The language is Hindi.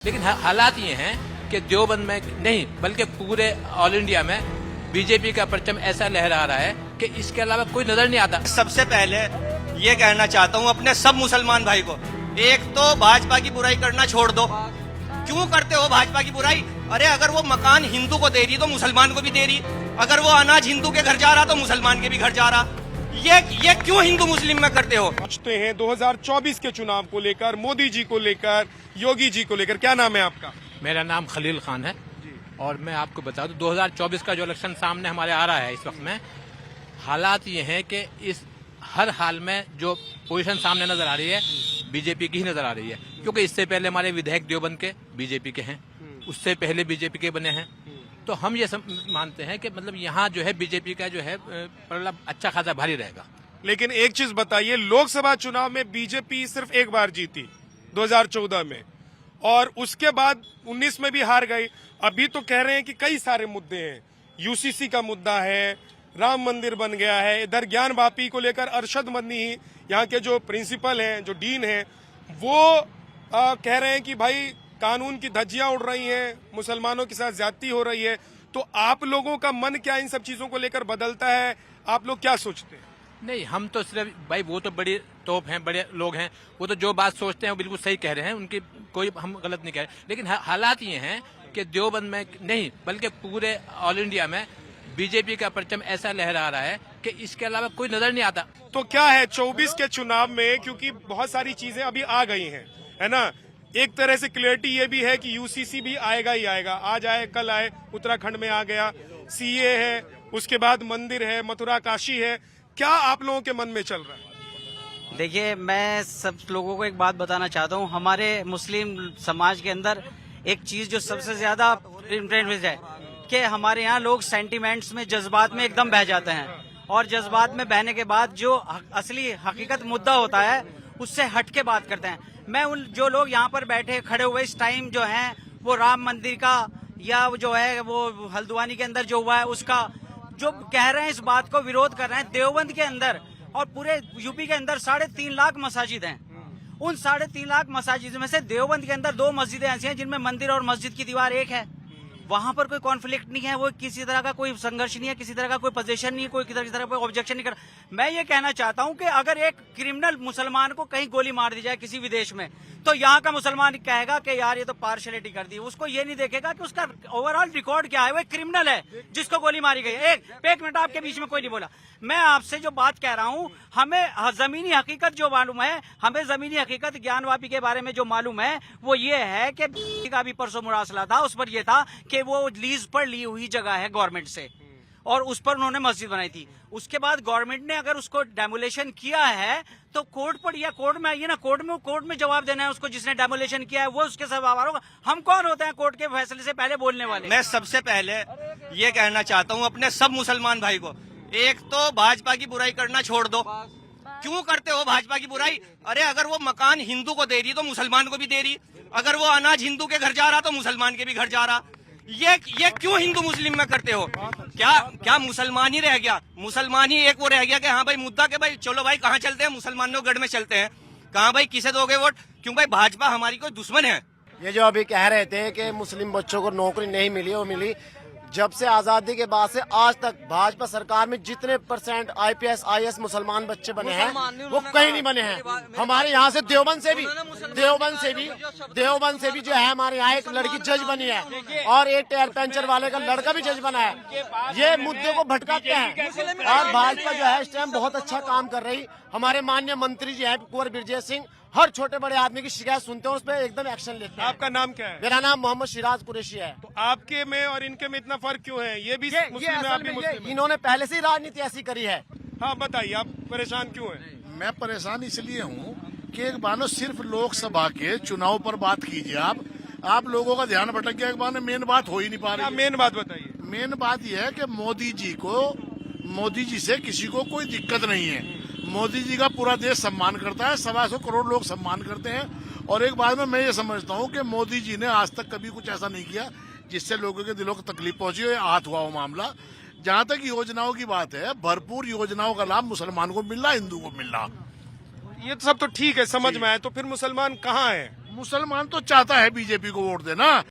लेकिन हालात ये हैं कि देवबंद में नहीं बल्कि पूरे ऑल इंडिया में बीजेपी का परचम ऐसा लहरा रहा है कि इसके अलावा कोई नजर नहीं आता। सबसे पहले ये कहना चाहता हूँ अपने सब मुसलमान भाई को, एक तो भाजपा की बुराई करना छोड़ दो। क्यों करते हो भाजपा की बुराई? अरे अगर वो मकान हिंदू को दे रही तो मुसलमान को भी दे रही, अगर वो अनाज हिंदू के घर जा रहा तो मुसलमान के भी घर जा रहा। ये क्यों हिंदू मुस्लिम में करते हो? पहुंचते हैं 2024 के चुनाव को लेकर, मोदी जी को लेकर, योगी जी को लेकर। क्या नाम है आपका? मेरा नाम खलील खान है और मैं आपको बता दूं 2024 का जो इलेक्शन सामने हमारे आ रहा है इस वक्त में, हालात ये हैं कि इस हर हाल में जो पोजीशन सामने नजर आ रही है बीजेपी की ही नजर आ रही है, क्योंकि इससे पहले हमारे विधायक देवबंद के बीजेपी के हैं, उससे पहले बीजेपी के बने हैं। तो हम ये मानते हैं कि मतलब यहाँ जो है बीजेपी का जो है मतलब अच्छा खासा भारी रहेगा। लेकिन एक चीज बताइए, लोकसभा चुनाव में बीजेपी सिर्फ एक बार जीती 2014 में, और उसके बाद 19 में भी हार गई। अभी तो कह रहे हैं कि कई सारे मुद्दे हैं, यूसीसी का मुद्दा है, राम मंदिर बन गया है, इधर ज्ञान वापी को लेकर अरशद मदनी यहाँ के जो प्रिंसिपल हैं, जो डीन हैं, वो कह रहे हैं कि भाई कानून की धज्जियां उड़ रही हैं, मुसलमानों के साथ ज्यादती हो रही है। तो आप लोगों का मन क्या इन सब चीजों को लेकर बदलता है? आप लोग क्या सोचते हैं? नहीं, हम तो सिर्फ भाई वो तो बड़ी तोप हैं, बड़े लोग हैं, वो तो जो बात सोचते हैं वो बिल्कुल सही कह रहे हैं, उनकी कोई हम गलत नहीं कह रहे। लेकिन हालात ये हैं कि देवबंद में नहीं बल्कि पूरे ऑल इंडिया में बीजेपी का परचम ऐसा लहरा रहा है कि इसके अलावा कोई नजर नहीं आता। तो क्या है 24 के चुनाव में, क्योंकि बहुत सारी चीजें अभी आ गई हैं, है ना? एक तरह से क्लियरिटी ये भी है कि यूसीसी भी आएगा ही आएगा, आज आए कल आए, उत्तराखंड में आ गया, सीए है, उसके बाद मंदिर है, मथुरा काशी है। क्या आप लोगों के मन में चल रहा है? देखिए, मैं सब लोगों को एक बात बताना चाहता हूँ। हमारे मुस्लिम समाज के अंदर एक चीज जो सबसे ज्यादा इम्प्रेस है कि हमारे यहाँ लोग सेंटिमेंट्स में, जज्बात में एकदम बह जाते हैं, और जज्बात में बहने के बाद जो असली हकीकत मुद्दा होता है उससे हट के बात करते हैं। मैं उन जो लोग यहाँ पर बैठे खड़े हुए इस टाइम जो हैं, वो राम मंदिर का या जो है वो हल्द्वानी के अंदर जो हुआ है उसका जो कह रहे हैं, इस बात को विरोध कर रहे हैं। देवबंद के अंदर और पूरे यूपी के अंदर 3.5 लाख मसाजिद हैं। उन 3.5 लाख मसाजिद में से देवबंद के अंदर 2 मस्जिदें ऐसी हैं जिनमें मंदिर और मस्जिद की दीवार एक है। वहां पर कोई कॉन्फ्लिक्ट नहीं है, वो किसी तरह का कोई संघर्ष नहीं है, किसी तरह का कोई पोजीशन नहीं है, कोई किसी तरह का कोई ऑब्जेक्शन नहीं कर। मैं ये कहना चाहता हूं कि अगर एक क्रिमिनल मुसलमान को कहीं गोली मार दी जाए किसी विदेश में, तो यहाँ का मुसलमान कहेगा कि यार ये तो पार्शलिटी कर दी। उसको ये नहीं देखेगा कि उसका ओवरऑल रिकॉर्ड क्या है, वो एक क्रिमिनल है जिसको गोली मारी गई। एक मिनट, आपके बीच में कोई नहीं बोला। मैं आपसे जो बात कह रहा हूँ, हमें जमीनी हकीकत जो मालूम है, हमें जमीनी हकीकत ज्ञान वापी के बारे में जो मालूम है वो ये है कि का भी परसों मुरासला था, उस पर यह था कि वो लीज पर ली हुई जगह है गवर्नमेंट से, और उस पर उन्होंने मस्जिद बनाई थी। उसके बाद गवर्नमेंट ने अगर उसको डेमोलेशन किया है तो कोर्ट पर या कोर्ट में आइए ना, कोर्ट में जवाब देना है उसको, जिसने डेमोलेशन किया है वो उसके सवाल होगा। हम कौन होते हैं कोर्ट के फैसले से पहले बोलने वाले? मैं सबसे पहले ये कहना चाहता हूँ अपने सब मुसलमान भाई को, एक तो भाजपा की बुराई करना छोड़ दो। क्यों करते हो भाजपा की बुराई? अरे अगर वो मकान हिंदू को दे रही तो मुसलमान को भी दे रही, अगर वो अनाज हिंदू के घर जा रहा तो मुसलमान के भी घर जा रहा। ये क्यों हिंदू मुस्लिम में करते हो? क्या मुसलमान ही रह गया? मुसलमान ही एक वो रह गया कि हाँ भाई मुद्दा के भाई चलो भाई कहाँ चलते हैं, मुसलमानों गढ़ में चलते हैं। कहाँ भाई किसे दोगे वोट? क्यों भाई भाजपा हमारी कोई दुश्मन है? ये जो अभी कह रहे थे कि मुस्लिम बच्चों को नौकरी नहीं मिली, वो मिली। जब से आजादी के बाद से आज तक भाजपा सरकार में जितने % IPS IAS मुसलमान बच्चे बने हैं वो कहीं नहीं बने हैं। हमारे यहाँ से देवबंद से भी जो है हमारे यहाँ एक लड़की जज बनी है, और एक टायर पंचर वाले का लड़का भी जज बना है। ये मुद्दे को भटकाते हैं, और भाजपा जो है इस टाइम बहुत अच्छा काम कर रही। हमारे माननीय मंत्री जी है कुंवर बिरजेश सिंह, हर छोटे बड़े आदमी की शिकायत सुनते हैं, उस पर एकदम एक्शन लेते हैं। आपका नाम क्या है? मेरा नाम मोहम्मद सिराज कुरैशी है। तो आपके में और इनके में इतना फर्क क्यों है? ये भी मुस्लिम है, आप भी मुस्लिम हैं। इन्होंने पहले से ही राजनीति ऐसी करी है। हाँ बताइए, आप परेशान क्यों हैं? मैं परेशान इसलिए हूँ कि एक बार सिर्फ लोकसभा के चुनाव पर बात कीजिए। आप लोगों का ध्यान भटक गया, एक बार मेन बात हो ही नहीं पा रही। मेन बात बताइए। मेन बात यह है कि मोदी जी से किसी को कोई दिक्कत नहीं है। मोदी जी का पूरा देश सम्मान करता है, 125 करोड़ लोग सम्मान करते हैं। और एक बात में मैं ये समझता हूँ कि मोदी जी ने आज तक कभी कुछ ऐसा नहीं किया जिससे लोगों के दिलों को तकलीफ पहुंची हो या आहत हुआ हो मामला। जहाँ तक योजनाओं की बात है, भरपूर योजनाओं का लाभ मुसलमान को मिल रहा, हिंदू को मिल रहा। ये सब तो ठीक है, समझ में आए। तो फिर मुसलमान कहाँ है? मुसलमान तो चाहता है बीजेपी को वोट देना।